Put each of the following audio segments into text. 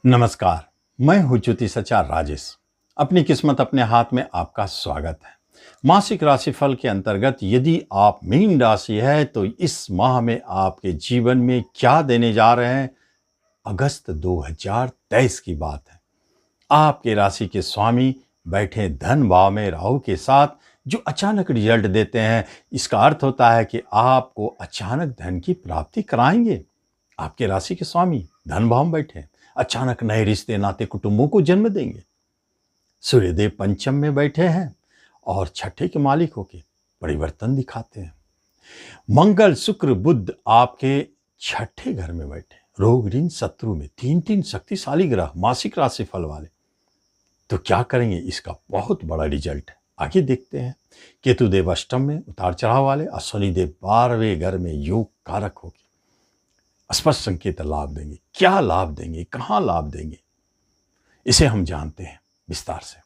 नमस्कार। मैं हूं ज्योति सचार राजेश। अपनी किस्मत अपने हाथ में आपका स्वागत है। मासिक राशिफल के अंतर्गत यदि आप मीन राशि है तो इस माह में आपके जीवन में क्या देने जा रहे हैं, अगस्त 2023 की बात है। आपके राशि के स्वामी बैठे धन भाव में राहु के साथ जो अचानक रिजल्ट देते हैं, इसका अर्थ होता है कि आपको अचानक धन की प्राप्ति कराएंगे। आपके राशि के स्वामी धन भाव में बैठे अचानक नए रिश्ते नाते कुटुंबों को जन्म देंगे। सूर्यदेव पंचम में बैठे हैं और छठे के मालिक होके परिवर्तन दिखाते हैं। मंगल शुक्र बुध आपके छठे घर में बैठे, रोग ऋण शत्रु में तीन तीन शक्तिशाली ग्रह मासिक राशि फल वाले। तो क्या करेंगे, इसका बहुत बड़ा रिजल्ट है, आगे देखते हैं। केतु देव अष्टम में उतार चढ़ाव वाले, अश्विनी देव 12वें घर में योग कारक होगी। स्पष्ट संकेत लाभ देंगे। क्या लाभ देंगे, कहां लाभ देंगे, इसे हम जानते हैं विस्तार से।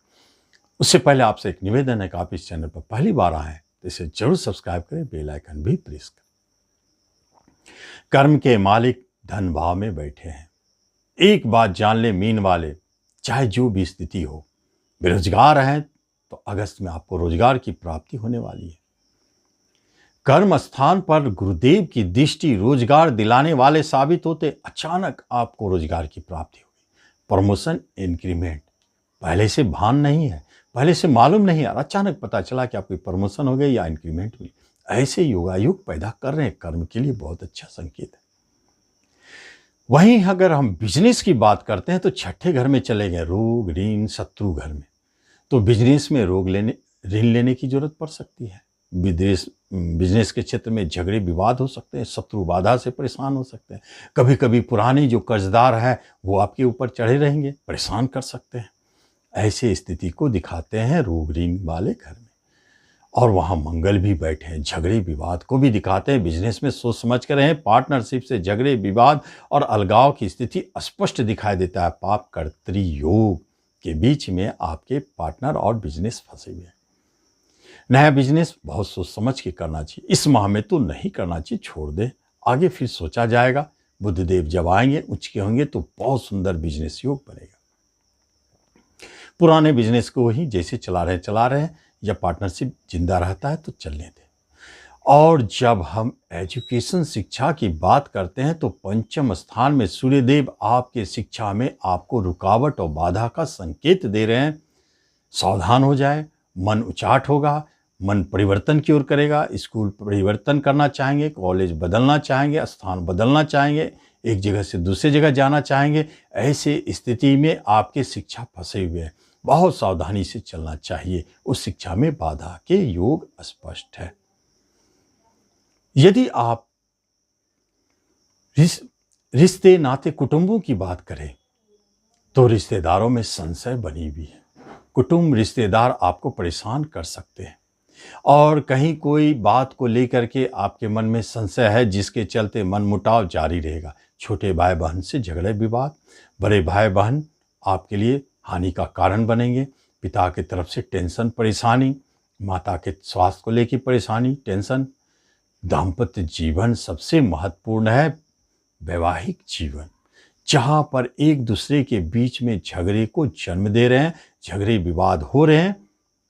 उससे पहले आपसे एक निवेदन है कि आप इस चैनल पर पहली बार आए तो इसे जरूर सब्सक्राइब करें, बेल आइकन भी प्रेस करें। कर्म के मालिक धन भाव में बैठे हैं। एक बात जान ले मीन वाले, चाहे जो भी स्थिति हो, बेरोजगार हैं तो अगस्त में आपको रोजगार की प्राप्ति होने वाली है। कर्म स्थान पर गुरुदेव की दृष्टि रोजगार दिलाने वाले साबित होते, अचानक आपको रोजगार की प्राप्ति होगी। प्रमोशन, इंक्रीमेंट पहले से भान नहीं है, पहले से मालूम नहीं है, अचानक पता चला कि आपकी प्रमोशन हो गई या इंक्रीमेंट हुई। ऐसे योगायोग पैदा कर रहे हैं, कर्म के लिए बहुत अच्छा संकेत है। वहीं अगर हम बिजनेस की बात करते हैं तो छठे घर में चले गए, रोग ऋण शत्रु घर में। तो बिजनेस में ऋण लेने की जरूरत पड़ सकती है। बिजनेस के क्षेत्र में झगड़े विवाद हो सकते हैं, शत्रु बाधा से परेशान हो सकते हैं। कभी कभी पुराने जो कर्जदार हैं वो आपके ऊपर चढ़े रहेंगे, परेशान कर सकते हैं। ऐसे स्थिति को दिखाते हैं रोग ऋण वाले घर में। और वहाँ मंगल भी बैठे हैं, झगड़े विवाद को भी दिखाते हैं। बिजनेस में सोच समझ कर रहें, पार्टनरशिप से झगड़े विवाद और अलगाव की स्थिति स्पष्ट दिखाई देता है। पाप कर्तरी योग के बीच में आपके पार्टनर और बिजनेस फंसे हुए हैं। नया बिजनेस बहुत सोच समझ के करना चाहिए। इस माह में तो नहीं करना चाहिए, छोड़ दे, आगे फिर सोचा जाएगा। बुधदेव जब आएंगे, उच्च के होंगे तो बहुत सुंदर बिजनेस योग बनेगा। पुराने बिजनेस को ही जैसे चला रहे हैं, या पार्टनरशिप जिंदा रहता है तो चलने दें। और जब हम एजुकेशन शिक्षा की बात करते हैं तो पंचम स्थान में सूर्यदेव आपके शिक्षा में आपको रुकावट और बाधा का संकेत दे रहे हैं। सावधान हो जाए, मन उचाट होगा, मन परिवर्तन की ओर करेगा। स्कूल परिवर्तन करना चाहेंगे, कॉलेज बदलना चाहेंगे, स्थान बदलना चाहेंगे, एक जगह से दूसरी जगह जाना चाहेंगे। ऐसे स्थिति में आपके शिक्षा फंसे हुए हैं, बहुत सावधानी से चलना चाहिए। उस शिक्षा में बाधा के योग स्पष्ट है। यदि आप रिश्ते नाते कुटुंबों की बात करें तो रिश्तेदारों में संशय बनी हुई है। कुटुंब रिश्तेदार आपको परेशान कर सकते हैं और कहीं कोई बात को लेकर के आपके मन में संशय है, जिसके चलते मनमुटाव जारी रहेगा। छोटे भाई बहन से झगड़े विवाद, बड़े भाई बहन आपके लिए हानि का कारण बनेंगे। पिता की तरफ से टेंशन परेशानी, माता के स्वास्थ्य को लेकर परेशानी टेंशन। दाम्पत्य जीवन सबसे महत्वपूर्ण है, वैवाहिक जीवन, जहाँ पर एक दूसरे के बीच में झगड़े को जन्म दे रहे हैं, झगड़े विवाद हो रहे हैं।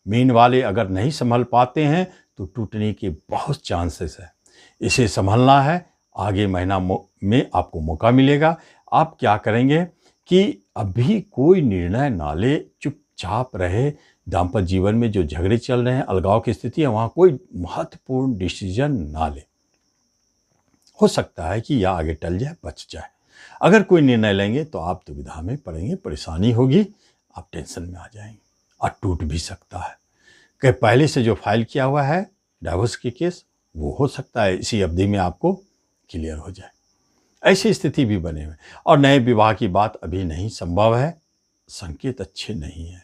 मीन वाले अगर नहीं संभल पाते हैं तो टूटने के बहुत चांसेस है। इसे संभलना है, आगे महीना में आपको मौका मिलेगा। आप क्या करेंगे कि अभी कोई निर्णय ना ले, चुपचाप रहे। दाम्पत्य जीवन में जो झगड़े चल रहे हैं, अलगाव की स्थिति है, वहाँ कोई महत्वपूर्ण डिसीजन ना ले। हो सकता है कि यह आगे टल जाए, बच जाए। अगर कोई निर्णय लेंगे तो आप दुविधा में पड़ेंगे, परेशानी होगी, आप टेंशन में आ जाएंगे और टूट भी सकता है। कि पहले से जो फाइल किया हुआ है डाइवोर्स की केस, वो हो सकता है इसी अवधि में आपको क्लियर हो जाए। ऐसी स्थिति भी बने हुए। और नए विवाह की बात अभी नहीं संभव है, संकेत अच्छे नहीं है।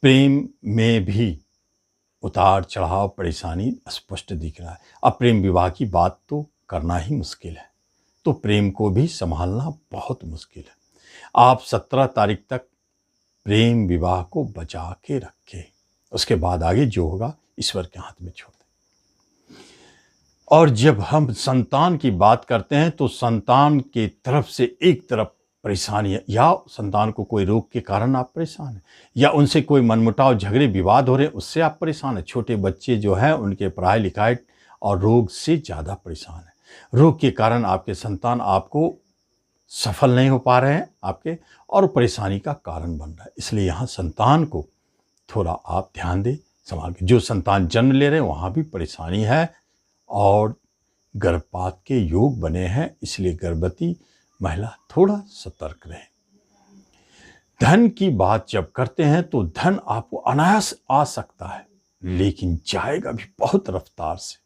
प्रेम में भी उतार चढ़ाव परेशानी स्पष्ट दिख रहा है। अब प्रेम विवाह की बात तो करना ही मुश्किल है, तो प्रेम को भी संभालना बहुत मुश्किल है। आप 17 तारीख तक प्रेम विवाह को बचा के रखें, उसके बाद आगे जो होगा ईश्वर के हाथ में छोड़ दें। और जब हम संतान की बात करते हैं तो संतान के तरफ से एक तरफ परेशानी है, या संतान को कोई रोग के कारण आप परेशान हैं, या उनसे कोई मनमुटाव झगड़े विवाद हो रहे हैं उससे आप परेशान हैं। छोटे बच्चे जो हैं उनके पढ़ाई लिखाई और रोग से ज़्यादा परेशान हैं। रोग के कारण आपके संतान आपको सफल नहीं हो पा रहे हैं आपके, और परेशानी का कारण बन रहा है। इसलिए यहाँ संतान को थोड़ा आप ध्यान दें, संभाल के। जो संतान जन्म ले रहे हैं वहाँ भी परेशानी है और गर्भपात के योग बने हैं, इसलिए गर्भवती महिला थोड़ा सतर्क रहे। धन की बात जब करते हैं तो धन आपको अनायास आ सकता है, लेकिन जाएगा भी बहुत रफ्तार से।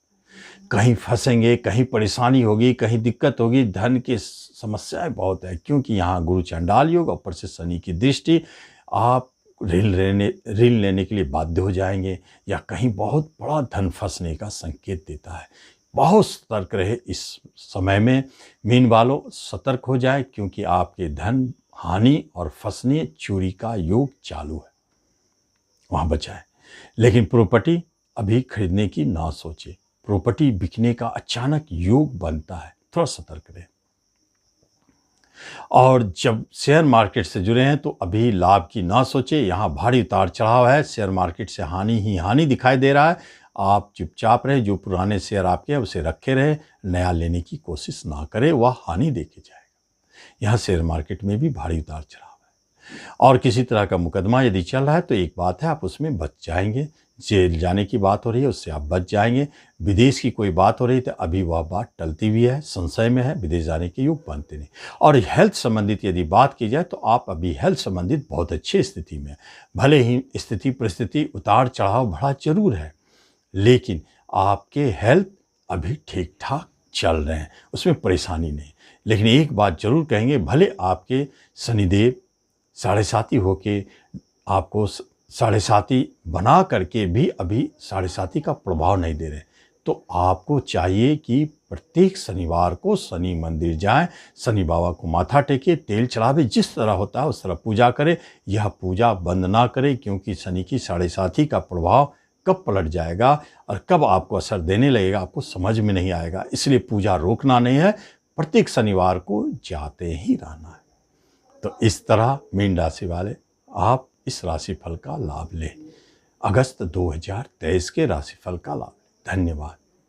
कहीं फंसेंगे, कहीं परेशानी होगी, कहीं दिक्कत होगी। धन की समस्याएं बहुत है, क्योंकि यहाँ गुरु चंडाल योग, ऊपर से शनि की दृष्टि। आप ऋण लेने के लिए बाध्य हो जाएंगे, या कहीं बहुत बड़ा धन फंसने का संकेत देता है। बहुत सतर्क रहे इस समय में। मीन वालों सतर्क हो जाए, क्योंकि आपके धन हानि और फंसने चोरी का योग चालू है, वहाँ बचाए। लेकिन प्रॉपर्टी अभी खरीदने की ना सोचे, प्रॉपर्टी बिकने का अचानक योग बनता है, थोड़ा सतर्क रहे। और जब शेयर मार्केट से जुड़े हैं तो अभी लाभ की ना सोचे, यहाँ भारी उतार चढ़ाव है, शेयर मार्केट से हानि ही हानि दिखाई दे रहा है। आप चुपचाप रहे, जो पुराने शेयर आपके हैं उसे रखे रहे, नया लेने की कोशिश ना करें, वह हानि देके जाएगा। यहाँ शेयर मार्केट में भी भारी उतार चढ़ाव है। और किसी तरह का मुकदमा यदि चल रहा है तो एक बात है, आप उसमें बच जाएंगे। जेल जाने की बात हो रही है, उससे आप बच जाएंगे। विदेश की कोई बात हो रही तो अभी वह बात टलती हुई है, संशय में है, विदेश जाने के योग बनते नहीं। और हेल्थ संबंधित यदि बात की जाए तो आप अभी हेल्थ संबंधित बहुत अच्छी स्थिति में है। भले ही स्थिति परिस्थिति उतार चढ़ाव बड़ा जरूर है, लेकिन आपके हेल्थ अभी ठीक ठाक चल रहे हैं, उसमें परेशानी नहीं। लेकिन एक बात जरूर कहेंगे, भले आपके शनिदेव साढ़े साती होके आपको साढ़े साती बना करके भी अभी साढ़े साती का प्रभाव नहीं दे रहे, तो आपको चाहिए कि प्रत्येक शनिवार को शनि मंदिर जाएं, शनि बाबा को माथा टेके, तेल चढ़ावे, जिस तरह होता है उस तरह पूजा करें। यह पूजा बंद ना करें, क्योंकि शनि की साढ़े साती का प्रभाव कब पलट जाएगा और कब आपको असर देने लगेगा आपको समझ में नहीं आएगा। इसलिए पूजा रोकना नहीं है, प्रत्येक शनिवार को जाते ही रहना है। तो इस तरह मीन राशि वाले आप इस राशिफल का लाभ लें, अगस्त 2023 के राशिफल का लाभ। धन्यवाद।